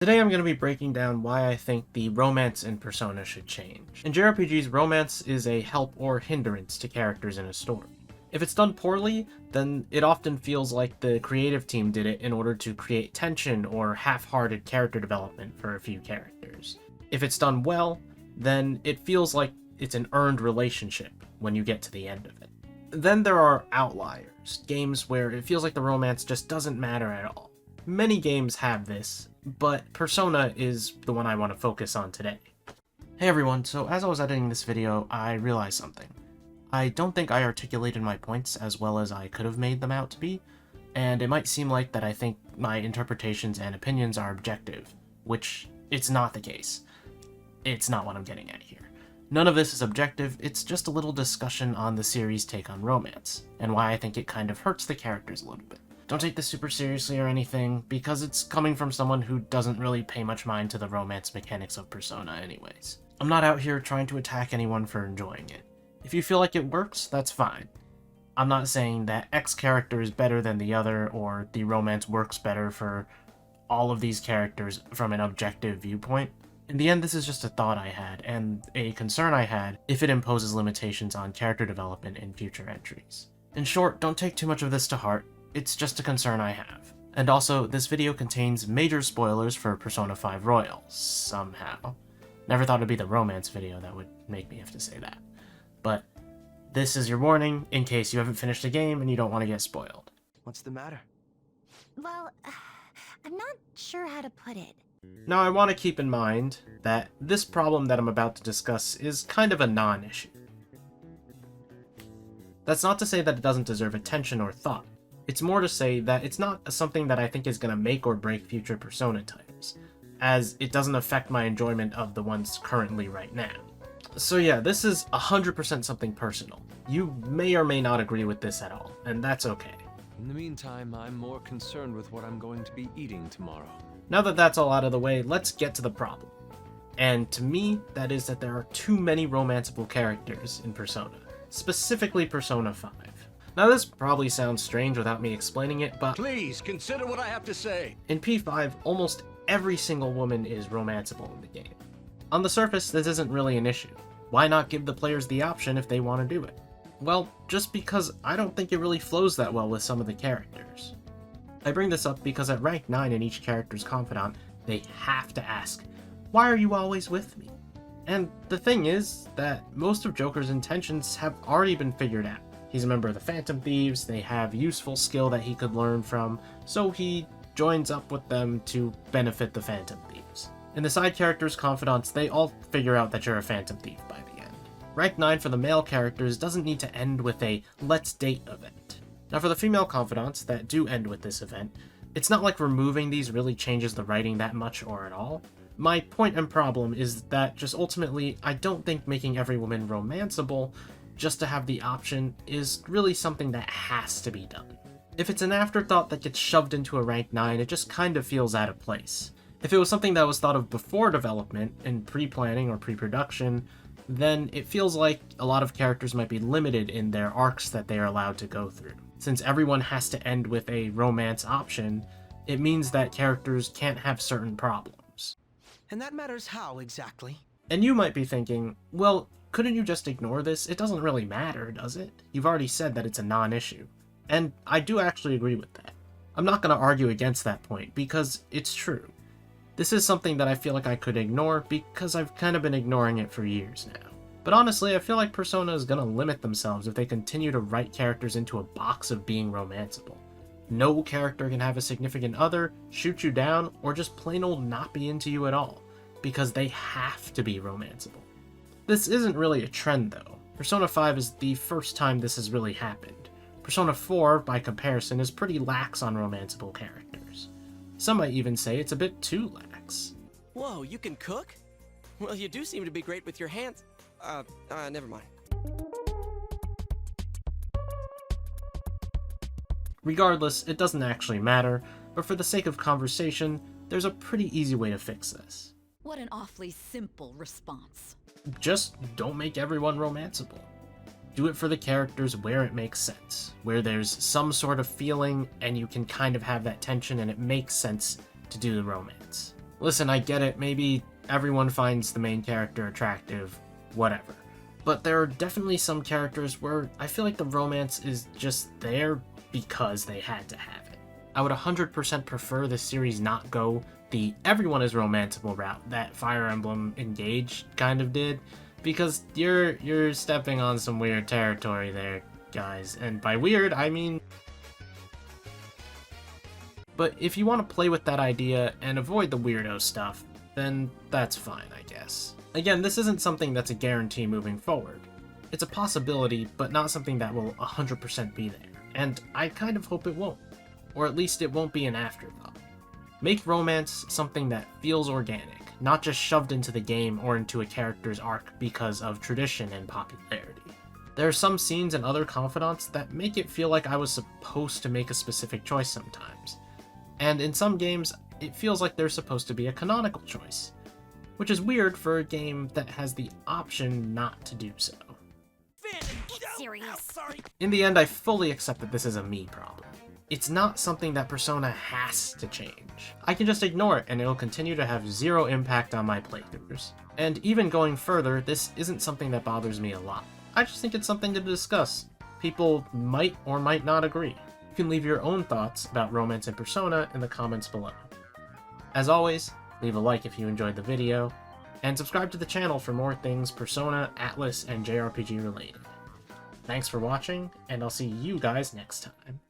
Today I'm going to be breaking down why I think the romance in Persona should change. In JRPGs, romance is a help or hindrance to characters in a story. If it's done poorly, then it often feels like the creative team did it in order to create tension or half-hearted character development for a few characters. If it's done well, then it feels like it's an earned relationship when you get to the end of it. Then there are outliers, games where it feels like the romance just doesn't matter at all. Many games have this, but Persona is the one I want to focus on today. Hey everyone, so as I was editing this video, I realized something. I don't think I articulated my points as well as I could have made them out to be, and it might seem like that I think my interpretations and opinions are objective, which it's not the case. It's not what I'm getting at here. None of this is objective, it's just a little discussion on the series' take on romance, and why I think it kind of hurts the characters a little bit. Don't take this super seriously or anything, because it's coming from someone who doesn't really pay much mind to the romance mechanics of Persona anyways. I'm not out here trying to attack anyone for enjoying it. If you feel like it works, that's fine. I'm not saying that X character is better than the other, or the romance works better for all of these characters from an objective viewpoint. In the end, this is just a thought I had, and a concern I had if it imposes limitations on character development in future entries. In short, don't take too much of this to heart. It's just a concern I have. And also, this video contains major spoilers for Persona 5 Royal, somehow. Never thought it'd be the romance video that would make me have to say that. But this is your warning in case you haven't finished the game and you don't want to get spoiled. What's the matter? Well, I'm not sure how to put it. Now, I want to keep in mind that this problem that I'm about to discuss is kind of a non-issue. That's not to say that it doesn't deserve attention or thought. It's more to say that it's not something that I think is going to make or break future Persona titles, as it doesn't affect my enjoyment of the ones currently right now. So yeah, this is 100% something personal. You may or may not agree with this at all, and that's okay. In the meantime, I'm more concerned with what I'm going to be eating tomorrow. Now that that's all out of the way, let's get to the problem. And to me, that is that there are too many romanceable characters in Persona, specifically Persona 5. Now this probably sounds strange without me explaining it, but Please consider what I have to say. in P5, almost every single woman is romanceable in the game. On the surface, this isn't really an issue. Why not give the players the option if they want to do it? Well, just because I don't think it really flows that well with some of the characters. I bring this up because at rank 9 in each character's confidant, they have to ask, "Why are you always with me?" And the thing is that most of Joker's intentions have already been figured out. He's a member of the Phantom Thieves, they have useful skill that he could learn from, so he joins up with them to benefit the Phantom Thieves. And the side characters' confidants, they all figure out that you're a Phantom Thief by the end. Rank 9 for the male characters doesn't need to end with a let's date event. Now for the female confidants that do end with this event, it's not like removing these really changes the writing that much or at all. My point and problem is that just ultimately, I don't think making every woman romanceable just to have the option is really something that has to be done. If it's an afterthought that gets shoved into a rank 9, it just kind of feels out of place. If it was something that was thought of before development, in pre-planning or pre-production, then it feels like a lot of characters might be limited in their arcs that they are allowed to go through. Since everyone has to end with a romance option, it means that characters can't have certain problems. And that matters how, exactly? And you might be thinking, well, couldn't you just ignore this? It doesn't really matter, does it? You've already said that it's a non-issue. And I do actually agree with that. I'm not going to argue against that point, because it's true. This is something that I feel like I could ignore, because I've kind of been ignoring it for years now. But honestly, I feel like Persona is going to limit themselves if they continue to write characters into a box of being romanceable. No character can have a significant other, shoot you down, or just plain old not be into you at all, because they have to be romanceable. This isn't really a trend though. Persona 5 is the first time this has really happened. Persona 4, by comparison, is pretty lax on romanceable characters. Some might even say it's a bit too lax. Whoa, you can cook? Well, you do seem to be great with your hands. Never mind. Regardless, it doesn't actually matter, but for the sake of conversation, there's a pretty easy way to fix this. What an awfully simple response. Just don't make everyone romanceable. Do it for the characters where it makes sense, where there's some sort of feeling and you can kind of have that tension and it makes sense to do the romance. Listen, I get it, maybe everyone finds the main character attractive, whatever. But there are definitely some characters where I feel like the romance is just there because they had to have it. I would 100% prefer the series not go the everyone is romanceable route that Fire Emblem Engage kind of did, because you're stepping on some weird territory there, guys, and by weird, I mean... But if you want to play with that idea and avoid the weirdo stuff, then that's fine, I guess. Again, this isn't something that's a guarantee moving forward. It's a possibility, but not something that will 100% be there, and I kind of hope it won't. Or at least it won't be an afterthought. Make romance something that feels organic, not just shoved into the game or into a character's arc because of tradition and popularity. There are some scenes and other confidants that make it feel like I was supposed to make a specific choice sometimes. And in some games, it feels like there's supposed to be a canonical choice, which is weird for a game that has the option not to do so. It's serious. In the end, I fully accept that this is a me problem. It's not something that Persona has to change. I can just ignore it and it'll continue to have zero impact on my playthroughs. And even going further, this isn't something that bothers me a lot. I just think it's something to discuss. People might or might not agree. You can leave your own thoughts about romance and Persona in the comments below. As always, leave a like if you enjoyed the video, and subscribe to the channel for more things Persona, Atlus, and JRPG related. Thanks for watching, and I'll see you guys next time.